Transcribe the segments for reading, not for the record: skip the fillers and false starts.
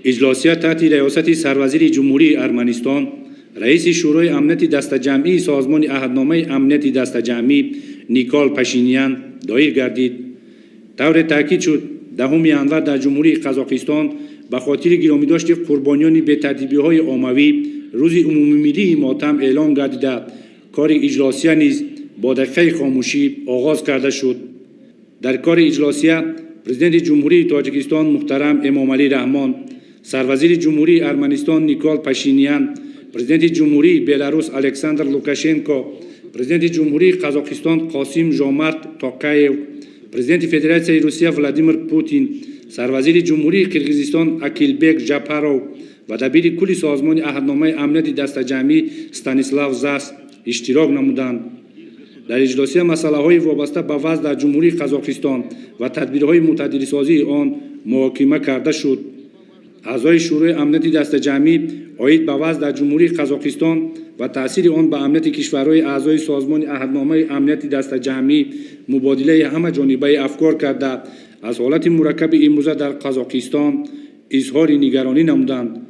اجلاسیه تحت ریاست سروزیر جمهوری ارمنستان رئیس شورای امنیت دست جمعی سازمان عهدنامه امنیت دست جمعی نیکال پاشینیان دایر گردید. طور تاکید شد دهم ژانویه در جمهوری قزاقستان به خاطر گرامی داشت قربانیان بی‌ترتیبی‌های عمومی روز عمومی ملی ماتم اعلام گردیده کار اجلاسیه نیز با دقیقه خاموشی آغاز کرده شد. در کار اجلاسیه پرزیدنت جمهوری تاجیکستان محترم امامعلی رحمان، سروزیر جمهوری ارمنستان نیکال پاشینیان، پرزیدنت جمهوری بلاروس الکساندر لوکاشنکو، پرزیدنت جمهوری قزاقستان قاسم ژومارت توقایف، پرزیدنت فدراسیای روسیه ولادیمیر پوتین، سروزیر جمهوری قرقیزستان اکیلبک ژاپارو و دبیر کل سازمان عهدنامه امنیت دست جمعی استانیسلاو زاس اشتراک نمودند. در اجلاسیه مسائل وابسته به وضع در جمهوری قزاقستان و تدبیرهای متعادل‌سازی آن محاکمه کرده شد. اعضای شورای امنیت دست جمعی عاید به وضع در جمهوری قزاقستان و تأثیر آن به امنیت کشورهای اعضای سازمان عهدنامه امنیت دست جمعی مبادله همه جانبه افکار کرده از حالت مرکب امروزه در قزاقستان اظهار نگرانی نمودند.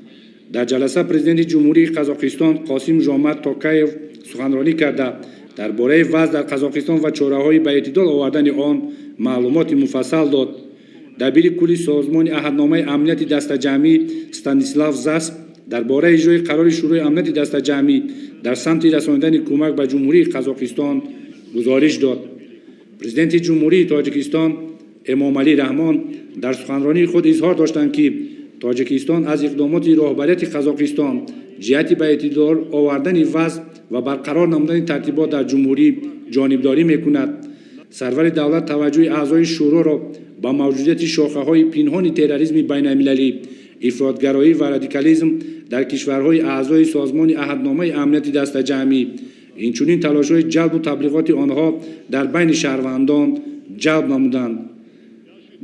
در جلسه پرزیدنت جمهوری قزاقستان قاسم ژومارت توقایف سخنرانی کرده درباره وضع در قزاقستان و چاره‌های به اعتدال آوردن آن معلومات مفصل داد. دبیر کل سازمان عهدنامه امنیت دست جمعی استانیسلاو زاس درباره اجرای قرار شورای امنیت دست جمعی در سمت رساندن کمک به جمهوری قزاقستان گزارش داد. پرزیدنت جمهوری تاجیکستان امامعلی رحمان در سخنرانی خود اظهار داشتند که تاجیکستان از اقدامات رهبریت قزاقستان جهت به اعتدال آوردن وضع و برقرار نمودن ترتیبات در جمهوری جانبداری میکند. سرور دولت توجه اعضای شورا را با موجودیت شاخه‌های پنهان تروریسم بین‌المللی، افراطگرایی و رادیکالیسم در کشورهای اعضای سازمان عهدنامه امنیت دست جمعی، اینچنین تلاش‌های جلب و تبلیغات آنها در بین شهروندان جلب نمودند.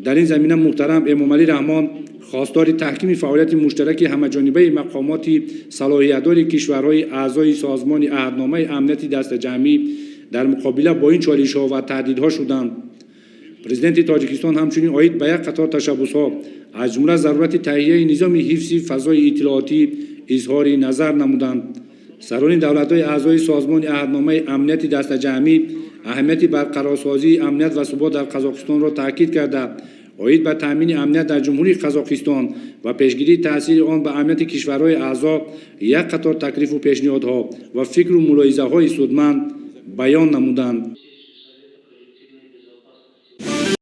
در این زمینه محترم امامعلی رحمان خواستار تحکیم فعالیت مشترک همه‌جانبه مقامات صلاحیت‌دار کشورهای اعضای سازمان عهدنامه امنیت دست جمعی در مقابله با این چالش‌ها و تهدیدها شدند. پرزیدنت تاجیکستان همچنین عاید به یک قطار تشبس‌ها از جمله ضرورت تهیه نظام حفظ فضای اطلاعاتی اظهار نظر نمودند. سران دولت‌های اعضای سازمان عهدنامه امنیت دست جمعی اهمیت برقرارسازی امنیت و ثبات در قزاقستان را تاکید کرده عاید به تامین امنیت در جمهوری قزاقستان و پیشگیری تاثیر آن به امنیت کشورهای اعضا یک قطار تکلیف و پیشنهادها و فکر و ملاحظه‌های سودمند بیان نمودند.